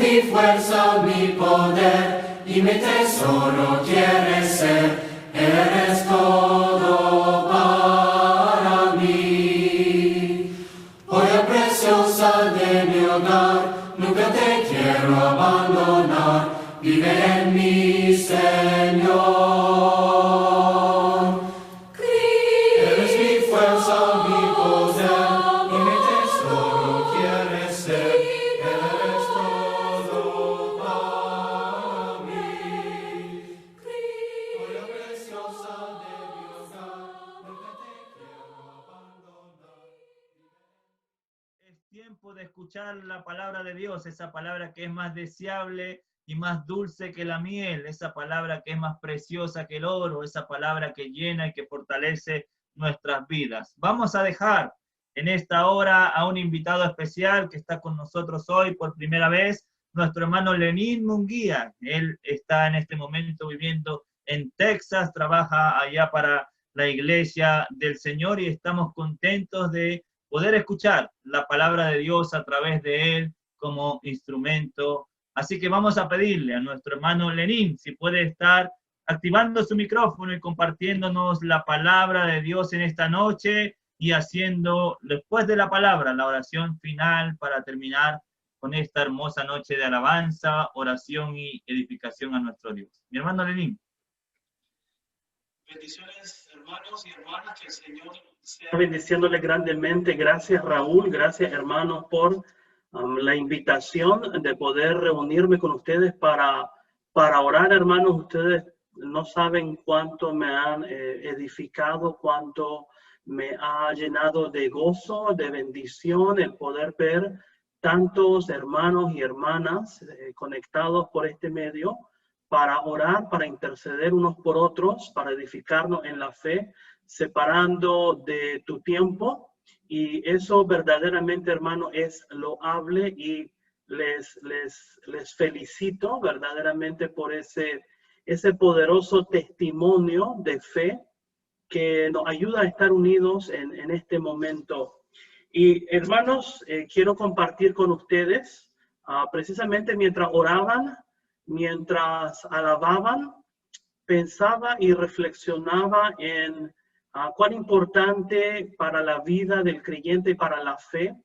mi fuerza, mi poder, y mi tesoro quieres ser. Eres todo para mí. Joya preciosa de mi hogar, nunca te quiero abandonar. Vive en mí, Señor. Eres mi fuerza, mi poder, y mi tesoro quieres ser. Eres todo para mí. Joya preciosa de mi hogar, nunca te quiero abandonar. Es tiempo de escuchar la palabra de Dios, esa palabra que es más deseable y más dulce que la miel, esa palabra que es más preciosa que el oro, esa palabra que llena y que fortalece nuestras vidas. Vamos a dejar en esta hora a un invitado especial que está con nosotros hoy por primera vez, nuestro hermano Lenín Munguía. Él está en este momento viviendo en Texas, trabaja allá para la Iglesia del Señor y estamos contentos de poder escuchar la palabra de Dios a través de él como instrumento. Así que vamos a pedirle a nuestro hermano Lenín si puede estar activando su micrófono y compartiéndonos la palabra de Dios en esta noche y haciendo, después de la palabra, la oración final para terminar con esta hermosa noche de alabanza, oración y edificación a nuestro Dios. Mi hermano Lenín. Bendiciones, hermanos y hermanas, que el Señor sea bendiciéndole grandemente. Gracias, Raúl, gracias, hermanos, por la invitación de poder reunirme con ustedes para orar, hermanos. Ustedes no saben cuánto me han edificado, cuánto me ha llenado de gozo, de bendición, el poder ver tantos hermanos y hermanas conectados por este medio para orar, para interceder unos por otros, para edificarnos en la fe, separando de tu tiempo. Y eso verdaderamente, hermano, es loable y les felicito verdaderamente por ese poderoso testimonio de fe que nos ayuda a estar unidos en este momento. Y hermanos, quiero compartir con ustedes, precisamente mientras oraban, mientras alababan, pensaba y reflexionaba en cuán importante para la vida del creyente y para la fe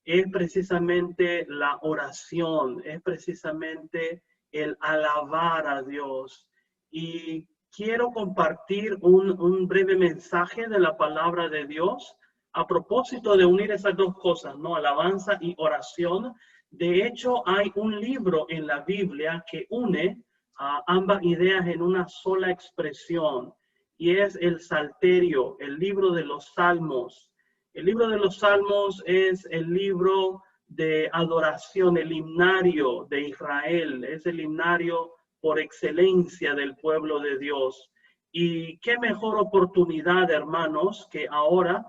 es precisamente la oración, es precisamente el alabar a Dios. Y quiero compartir un breve mensaje de la palabra de Dios a propósito de unir esas dos cosas, ¿no? Alabanza y oración. De hecho, hay un libro en la Biblia que une ambas ideas en una sola expresión, y es el Salterio, el libro de los Salmos. El libro de los Salmos es el libro de adoración, el himnario de Israel, es el himnario por excelencia del pueblo de Dios. Y qué mejor oportunidad, hermanos, que ahora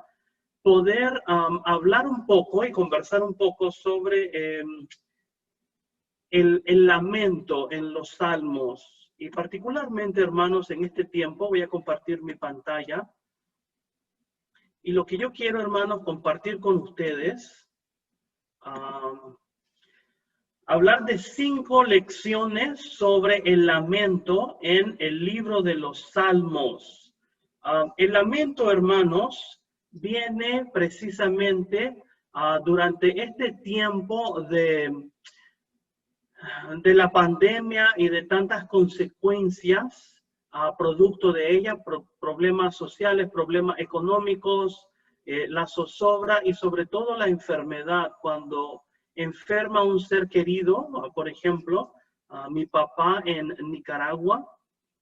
poder hablar un poco y conversar un poco sobre el lamento en los salmos. Y particularmente, hermanos, en este tiempo voy a compartir mi pantalla. Y lo que yo quiero, hermanos, compartir con ustedes, hablar de 5 lecciones sobre el lamento en el libro de los Salmos. El lamento, hermanos, viene precisamente durante este tiempo de la pandemia y de tantas consecuencias producto de ella, problemas sociales, problemas económicos, la zozobra y sobre todo la enfermedad. Cuando enferma un ser querido, por ejemplo, mi papá en Nicaragua,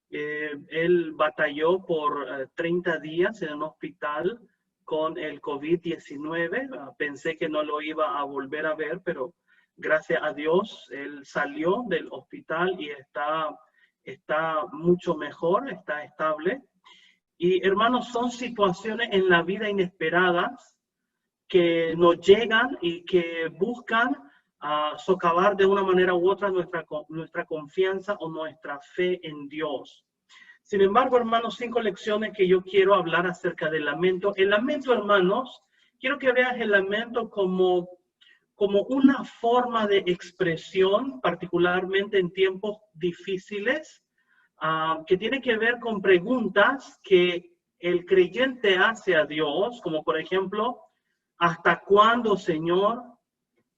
él batalló por 30 días en un hospital con el COVID-19. Pensé que no lo iba a volver a ver, pero gracias a Dios, él salió del hospital y está mucho mejor, está estable. Y hermanos, son situaciones en la vida inesperadas que nos llegan y que buscan socavar de una manera u otra nuestra confianza o nuestra fe en Dios. Sin embargo, hermanos, 5 lecciones que yo quiero hablar acerca del lamento. El lamento, hermanos, quiero que veas el lamento como como una forma de expresión, particularmente en tiempos difíciles, que tiene que ver con preguntas que el creyente hace a Dios, como por ejemplo, ¿hasta cuándo, Señor?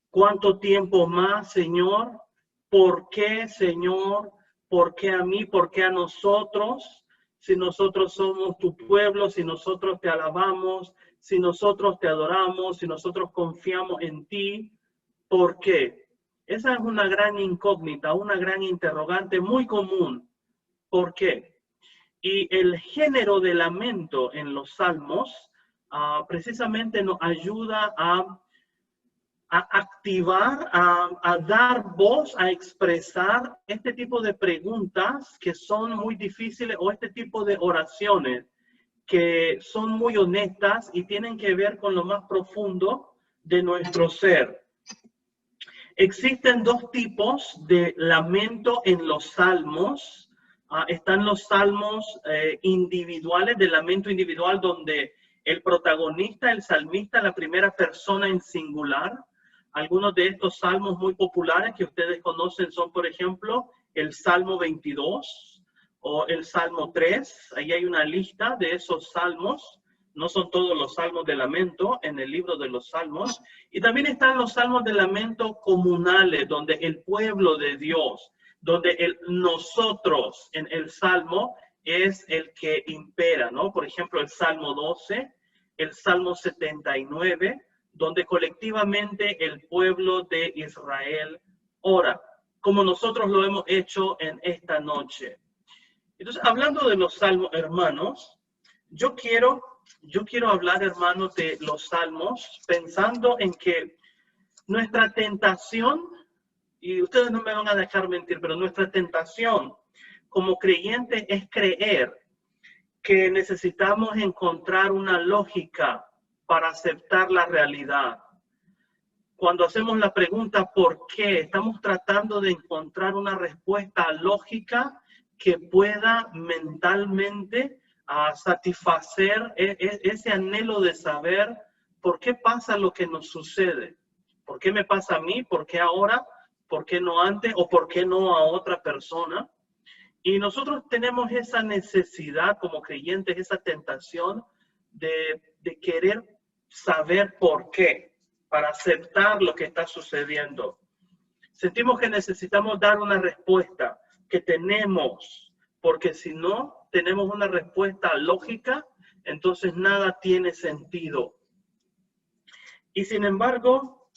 ¿Cuánto tiempo más, Señor? ¿Por qué, Señor? ¿Por qué a mí? ¿Por qué a nosotros? Si nosotros somos tu pueblo, si nosotros te alabamos, si nosotros te adoramos, si nosotros confiamos en ti, ¿por qué? Esa es una gran incógnita, una gran interrogante muy común. ¿Por qué? Y el género de lamento en los salmos precisamente nos ayuda a activar, a dar voz, a expresar este tipo de preguntas que son muy difíciles o este tipo de oraciones que son muy honestas y tienen que ver con lo más profundo de nuestro ser. Existen dos tipos de lamento en los salmos. Están los salmos individuales, de lamento individual, donde el protagonista, el salmista, la primera persona en singular. Algunos de estos salmos muy populares que ustedes conocen son, por ejemplo, el Salmo 22 o el Salmo 3. Ahí hay una lista de esos salmos. No son todos los salmos de lamento en el libro de los salmos. Y también están los salmos de lamento comunales, donde el pueblo de Dios, donde nosotros en el salmo es el que impera, ¿no? Por ejemplo, el Salmo 12, el Salmo 79, donde colectivamente el pueblo de Israel ora, como nosotros lo hemos hecho en esta noche. Entonces, hablando de los salmos, hermanos, yo quiero hablar, hermanos, de los salmos, pensando en que nuestra tentación, y ustedes no me van a dejar mentir, pero nuestra tentación como creyente es creer que necesitamos encontrar una lógica para aceptar la realidad. Cuando hacemos la pregunta ¿por qué?, estamos tratando de encontrar una respuesta lógica que pueda mentalmente satisfacer ese anhelo de saber por qué pasa lo que nos sucede. ¿Por qué me pasa a mí? ¿Por qué ahora? ¿Por qué no antes? ¿O por qué no a otra persona? Y nosotros tenemos esa necesidad como creyentes, esa tentación de querer saber por qué, para aceptar lo que está sucediendo. Sentimos que necesitamos dar una respuesta que tenemos, porque si no tenemos una respuesta lógica, entonces nada tiene sentido. Y sin embargo,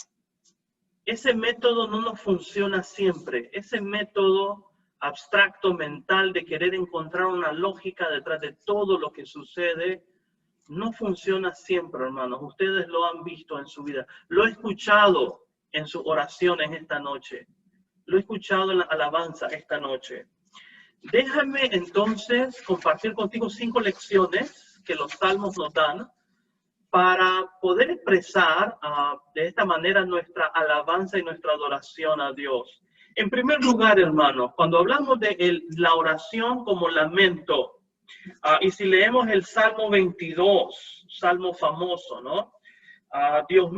ese método no nos funciona siempre. Ese método abstracto mental de querer encontrar una lógica detrás de todo lo que sucede no funciona siempre, hermanos. Ustedes lo han visto en su vida. Lo he escuchado en sus oraciones esta noche. Lo he escuchado en la alabanza esta noche. Déjame entonces compartir contigo 5 lecciones que los salmos nos dan para poder expresar de esta manera nuestra alabanza y nuestra adoración a Dios. En primer lugar, hermanos, cuando hablamos de la oración como lamento, y si leemos el Salmo 22, salmo famoso, ¿no? Dios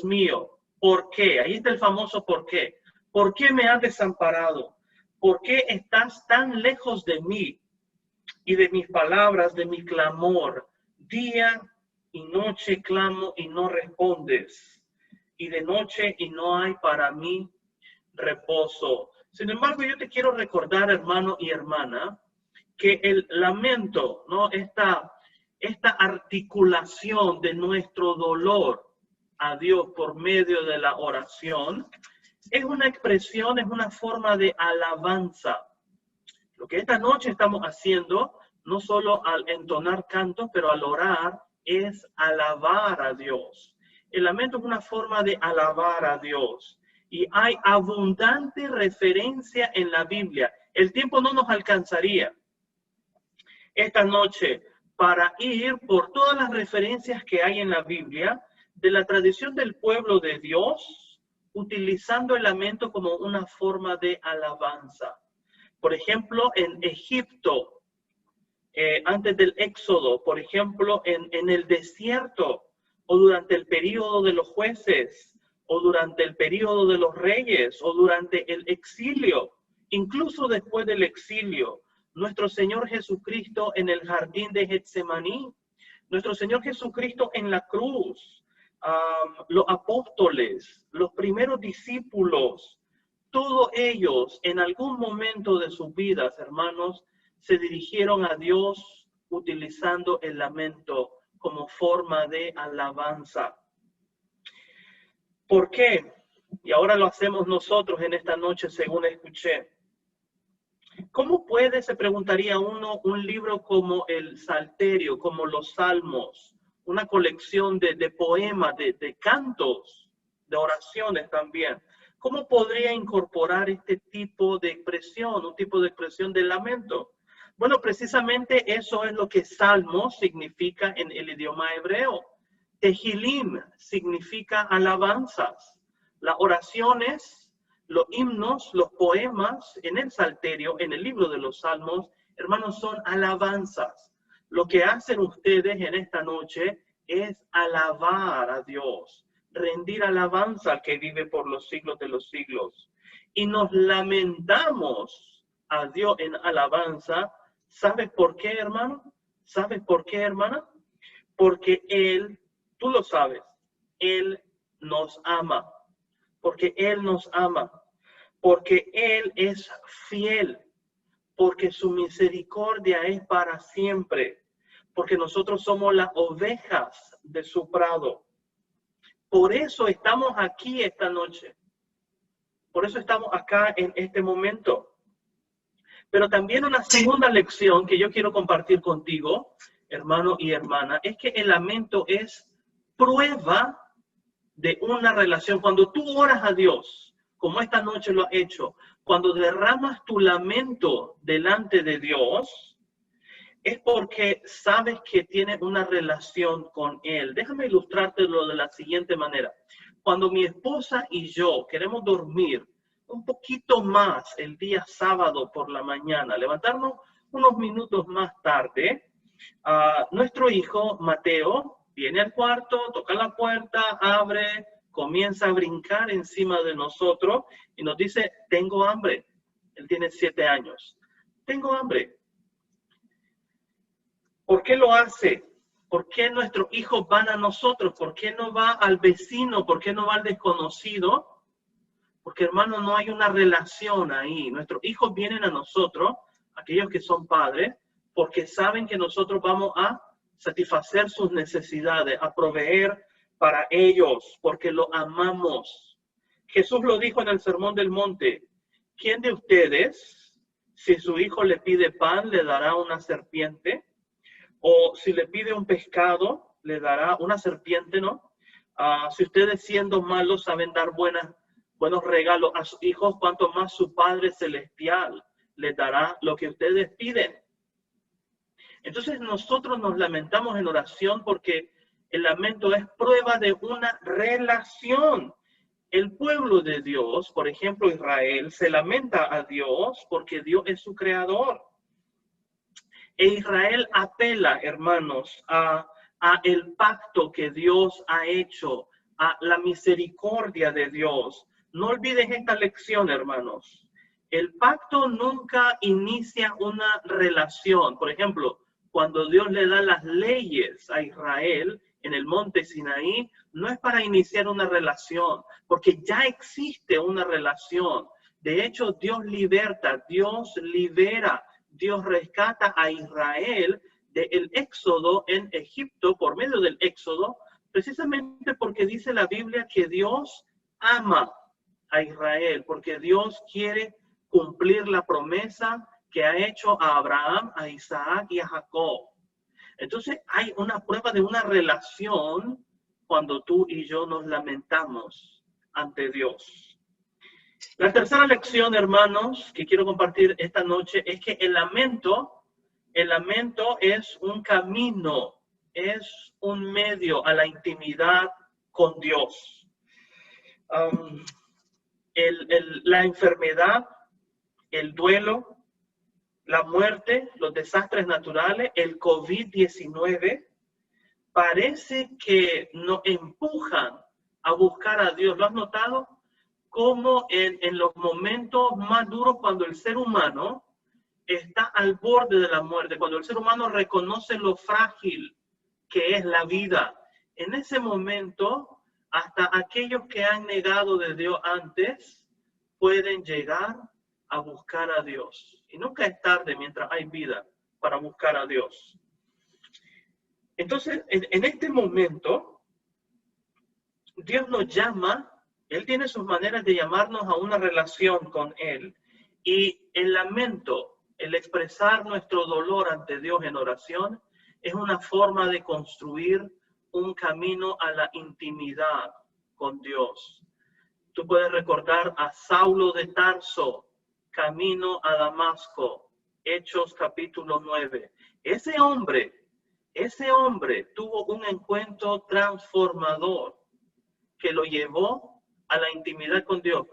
mío, ¿por qué? Ahí está el famoso ¿por qué? ¿Por qué me has desamparado? ¿Por qué estás tan lejos de mí y de mis palabras, de mi clamor? Día y noche clamo y no respondes, y de noche y no hay para mí reposo. Sin embargo, yo te quiero recordar, hermano y hermana, que el lamento, ¿no? Esta articulación de nuestro dolor a Dios por medio de la oración, es una expresión, es una forma de alabanza. Lo que esta noche estamos haciendo, no solo al entonar cantos, pero al orar, es alabar a Dios. El lamento es una forma de alabar a Dios. Y hay abundante referencia en la Biblia. El tiempo no nos alcanzaría esta noche para ir por todas las referencias que hay en la Biblia de la tradición del pueblo de Dios, utilizando el lamento como una forma de alabanza. Por ejemplo, en Egipto, antes del Éxodo, por ejemplo, en el desierto, o durante el período de los jueces, o durante el período de los reyes, o durante el exilio, incluso después del exilio. Nuestro Señor Jesucristo en el jardín de Getsemaní, nuestro Señor Jesucristo en la cruz, los apóstoles, los primeros discípulos, todos ellos en algún momento de sus vidas, hermanos, se dirigieron a Dios utilizando el lamento como forma de alabanza. ¿Por qué? Y ahora lo hacemos nosotros en esta noche, según escuché. ¿Cómo puede, se preguntaría uno, un libro como el Salterio, como los Salmos, una colección de poemas, de cantos, de oraciones también? ¿Cómo podría incorporar este tipo de expresión, un tipo de expresión de lamento? Bueno, precisamente eso es lo que Salmos significa en el idioma hebreo. Tehilim significa alabanzas. Las oraciones, los himnos, los poemas en el Salterio, en el libro de los Salmos, hermanos, son alabanzas. Lo que hacen ustedes en esta noche es alabar a Dios, rendir alabanza al que vive por los siglos de los siglos. Y nos lamentamos a Dios en alabanza. ¿Sabes por qué, hermano? ¿Sabes por qué, hermana? Porque Él, tú lo sabes, Él nos ama. Porque Él nos ama. Porque Él es fiel. Porque su misericordia es para siempre. Porque nosotros somos las ovejas de su prado. Por eso estamos aquí esta noche. Por eso estamos acá en este momento. Pero también una segunda lección que yo quiero compartir contigo, hermano y hermana, es que el lamento es prueba de una relación. Cuando tú oras a Dios, como esta noche lo has hecho, cuando derramas tu lamento delante de Dios, es porque sabes que tienes una relación con Él. Déjame ilustrártelo de la siguiente manera. Cuando mi esposa y yo queremos dormir un poquito más el día sábado por la mañana, levantarnos unos minutos más tarde, nuestro hijo Mateo viene al cuarto, toca la puerta, abre, comienza a brincar encima de nosotros y nos dice, tengo hambre. Él tiene 7 años. Tengo hambre. ¿Por qué lo hace? ¿Por qué nuestros hijos van a nosotros? ¿Por qué no va al vecino? ¿Por qué no va al desconocido? Porque, hermano, no hay una relación ahí. Nuestros hijos vienen a nosotros, aquellos que son padres, porque saben que nosotros vamos a satisfacer sus necesidades, a proveer para ellos, porque lo amamos. Jesús lo dijo en el Sermón del Monte. ¿Quién de ustedes, si su hijo le pide pan, le dará una serpiente? O si le pide un pescado, le dará una serpiente, ¿no? Si ustedes siendo malos saben dar buenos regalos a sus hijos, cuanto más su Padre Celestial les dará lo que ustedes piden. Entonces nosotros nos lamentamos en oración porque el lamento es prueba de una relación. El pueblo de Dios, por ejemplo Israel, se lamenta a Dios porque Dios es su creador. E Israel apela, hermanos, a el pacto que Dios ha hecho, a la misericordia de Dios. No olviden esta lección, hermanos. El pacto nunca inicia una relación. Por ejemplo, cuando Dios le da las leyes a Israel en el monte Sinaí, no es para iniciar una relación, porque ya existe una relación. De hecho, Dios liberta, Dios libera, Dios rescata a Israel del éxodo en Egipto, por medio del éxodo, precisamente porque dice la Biblia que Dios ama a Israel, porque Dios quiere cumplir la promesa que ha hecho a Abraham, a Isaac y a Jacob. Entonces hay una prueba de una relación cuando tú y yo nos lamentamos ante Dios. La tercera lección, hermanos, que quiero compartir esta noche es que el lamento es un camino, es un medio a la intimidad con Dios. La enfermedad, el duelo, la muerte, los desastres naturales, el COVID-19, parece que nos empujan a buscar a Dios. ¿Lo has notado? Como en los momentos más duros, cuando el ser humano está al borde de la muerte, cuando el ser humano reconoce lo frágil que es la vida, en ese momento, hasta aquellos que han negado de Dios antes pueden llegar a buscar a Dios. Y nunca es tarde mientras hay vida para buscar a Dios. Entonces, en este momento, Dios nos llama, Él tiene sus maneras de llamarnos a una relación con Él. Y el lamento, el expresar nuestro dolor ante Dios en oración, es una forma de construir un camino a la intimidad con Dios. Tú puedes recordar a Saulo de Tarso, camino a Damasco, Hechos capítulo 9. Ese hombre tuvo un encuentro transformador que lo llevó a la intimidad con Dios.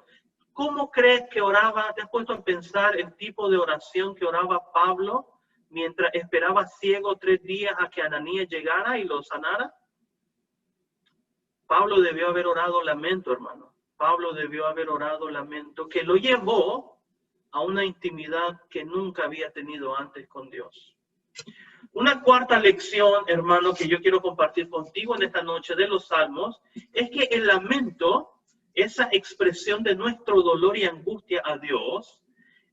¿Cómo crees que oraba? ¿Te has puesto a pensar el tipo de oración que oraba Pablo mientras esperaba ciego 3 días a que Ananías llegara y lo sanara? Pablo debió haber orado lamento, hermano. Pablo debió haber orado lamento, que lo llevó a una intimidad que nunca había tenido antes con Dios. Una cuarta lección, hermano, que yo quiero compartir contigo en esta noche de los Salmos, es que el lamento, esa expresión de nuestro dolor y angustia a Dios,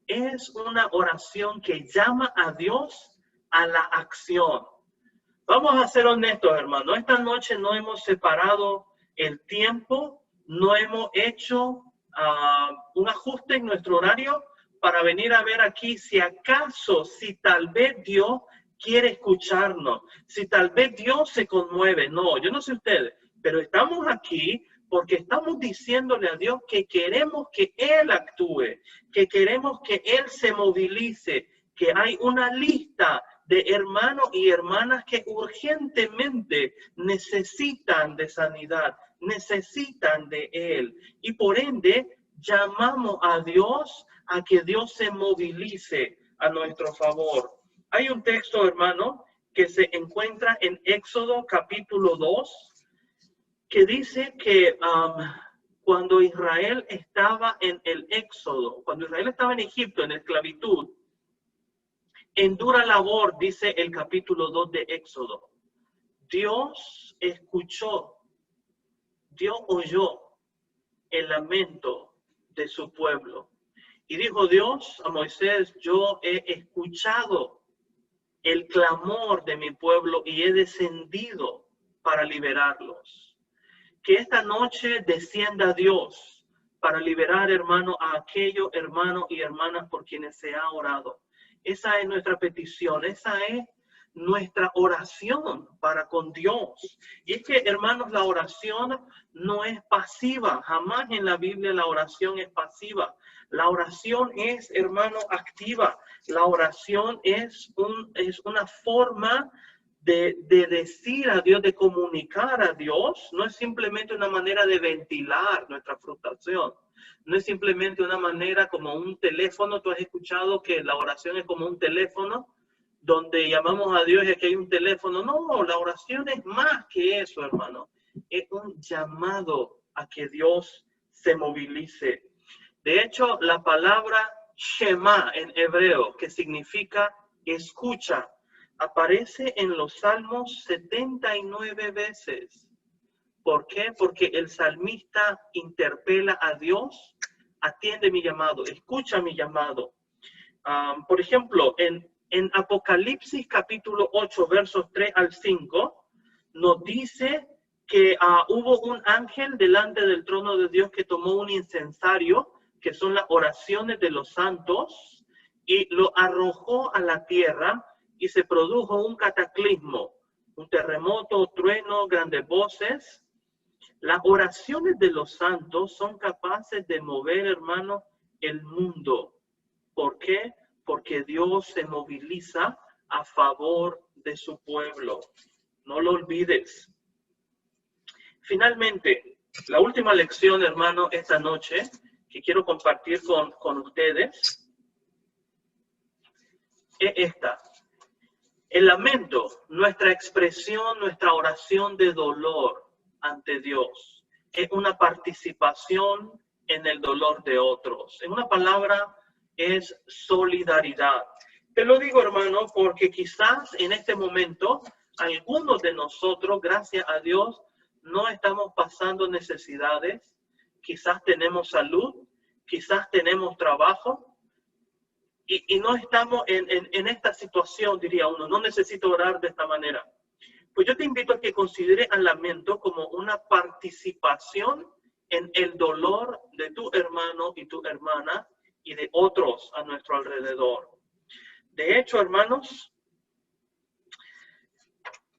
es una oración que llama a Dios a la acción. Vamos a ser honestos, hermano. Esta noche no hemos separado el tiempo, no hemos hecho un ajuste en nuestro horario para venir a ver aquí si acaso, si tal vez Dios quiere escucharnos, si tal vez Dios se conmueve. No, yo no sé ustedes, pero estamos aquí porque estamos diciéndole a Dios que queremos que Él actúe, que queremos que Él se movilice, que hay una lista de hermanos y hermanas que urgentemente necesitan de sanidad, necesitan de Él. Y por ende, llamamos a Dios a que Dios se movilice a nuestro favor. Hay un texto, hermano, que se encuentra en Éxodo capítulo 2, que dice que cuando Israel estaba en el Éxodo, cuando Israel estaba en Egipto, en esclavitud, en dura labor, dice el capítulo 2 de Éxodo, Dios escuchó, Dios oyó el lamento de su pueblo. Y dijo Dios a Moisés, yo he escuchado el clamor de mi pueblo y he descendido para liberarlos. Que esta noche descienda Dios para liberar, hermano, a aquellos hermanos y hermanas por quienes se ha orado. Esa es nuestra petición, esa es nuestra oración para con Dios. Y es que, hermanos, la oración no es pasiva. Jamás en la Biblia la oración es pasiva. La oración es, hermano, activa. La oración es una forma de decir a Dios, de comunicar a Dios. No es simplemente una manera de ventilar nuestra frustración. No es simplemente una manera como un teléfono. Tú has escuchado que la oración es como un teléfono, donde llamamos a Dios y aquí hay un teléfono. No, la oración es más que eso, hermano. Es un llamado a que Dios se movilice. De hecho, la palabra Shema en hebreo, que significa escucha, aparece en los Salmos 79 veces. ¿Por qué? Porque el salmista interpela a Dios, atiende mi llamado, escucha mi llamado. Por ejemplo, en Apocalipsis capítulo 8, versos 3 al 5, nos dice que hubo un ángel delante del trono de Dios que tomó un incensario, que son las oraciones de los santos, y lo arrojó a la tierra y se produjo un cataclismo, un terremoto, trueno, grandes voces. Las oraciones de los santos son capaces de mover, hermano, el mundo. ¿Por qué? Porque Dios se moviliza a favor de su pueblo. No lo olvides. Finalmente, la última lección, hermano, esta noche, que quiero compartir con ustedes, es esta. El lamento, nuestra expresión, nuestra oración de dolor ante Dios, es una participación en el dolor de otros. En una palabra, es solidaridad. Te lo digo, hermano, porque quizás en este momento algunos de nosotros, gracias a Dios, no estamos pasando necesidades. Quizás tenemos salud, quizás tenemos trabajo y no estamos en esta situación, diría uno. No necesito orar de esta manera. Pues yo te invito a que considere al lamento como una participación en el dolor de tu hermano y tu hermana y de otros a nuestro alrededor. De hecho, hermanos,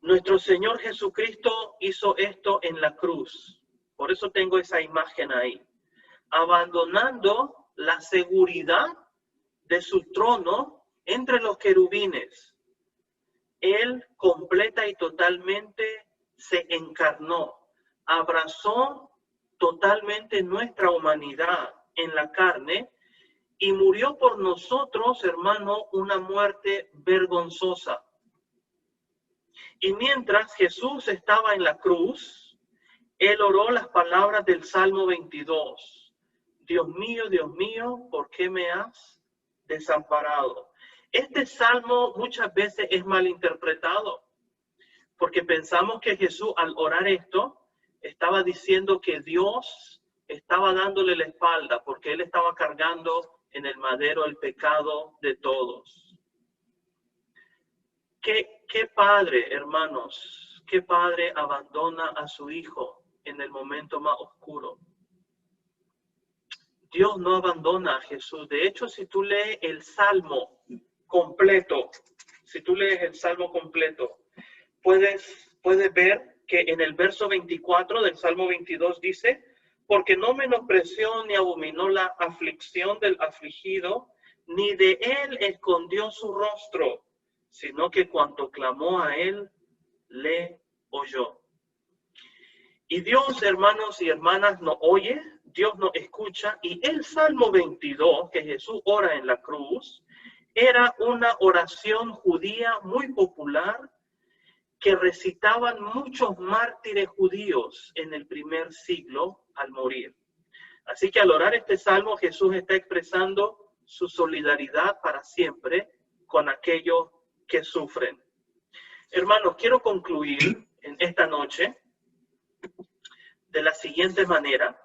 nuestro Señor Jesucristo hizo esto en la cruz. Por eso tengo esa imagen ahí. Abandonando la seguridad de su trono entre los querubines. Él completa y totalmente se encarnó. Abrazó totalmente nuestra humanidad en la carne y murió por nosotros, hermano, una muerte vergonzosa. Y mientras Jesús estaba en la cruz, él oró las palabras del Salmo 22. Dios mío, ¿por qué me has desamparado? Este salmo muchas veces es malinterpretado, porque pensamos que Jesús al orar esto estaba diciendo que Dios estaba dándole la espalda, porque él estaba cargando en el madero el pecado de todos. ¿Qué padre, hermanos, qué padre abandona a su hijo en el momento más oscuro? Dios no abandona a Jesús. De hecho, si tú lees el Salmo completo, puedes ver que en el verso 24 del Salmo 22 dice, porque no menospreció ni abominó la aflicción del afligido, ni de él escondió su rostro, sino que cuanto clamó a él, le oyó. Y Dios, hermanos y hermanas, nos oye, Dios nos escucha, y el Salmo 22, que Jesús ora en la cruz, era una oración judía muy popular que recitaban muchos mártires judíos en el primer siglo al morir. Así que al orar este salmo, Jesús está expresando su solidaridad para siempre con aquellos que sufren. Hermanos, quiero concluir en esta noche de la siguiente manera,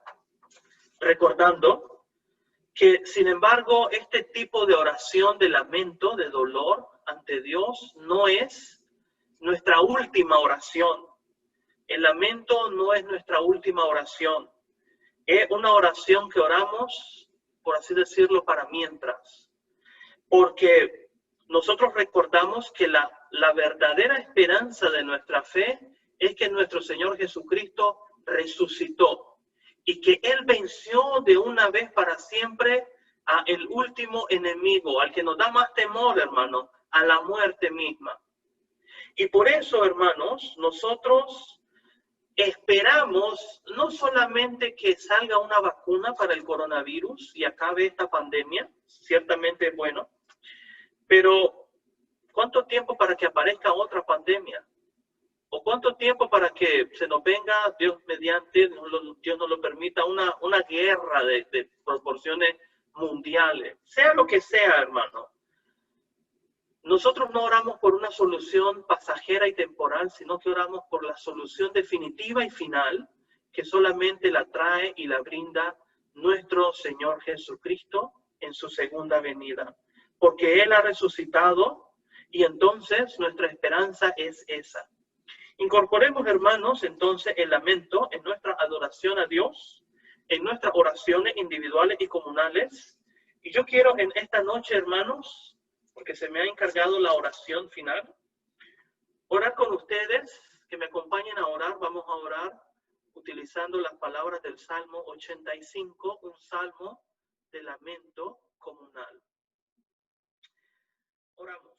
recordando que, sin embargo, este tipo de oración de lamento, de dolor ante Dios, no es nuestra última oración. El lamento no es nuestra última oración. Es una oración que oramos, por así decirlo, para mientras. Porque nosotros recordamos que la verdadera esperanza de nuestra fe es que nuestro Señor Jesucristo resucitó y que Él venció de una vez para siempre a el último enemigo, al que nos da más temor, hermano, a la muerte misma. Y por eso, hermanos, nosotros esperamos no solamente que salga una vacuna para el coronavirus y acabe esta pandemia, ciertamente es bueno, pero ¿cuánto tiempo para que aparezca otra pandemia? ¿O cuánto tiempo para que se nos venga, Dios mediante, Dios nos lo permita, una guerra de proporciones mundiales? Sea lo que sea, hermano. Nosotros no oramos por una solución pasajera y temporal, sino que oramos por la solución definitiva y final, que solamente la trae y la brinda nuestro Señor Jesucristo en su segunda venida. Porque Él ha resucitado y entonces nuestra esperanza es esa. Incorporemos, hermanos, entonces el lamento en nuestra adoración a Dios, en nuestras oraciones individuales y comunales. Y yo quiero en esta noche, hermanos, porque se me ha encargado la oración final, orar con ustedes, que me acompañen a orar. Vamos a orar utilizando las palabras del Salmo 85, un salmo de lamento comunal. Oramos.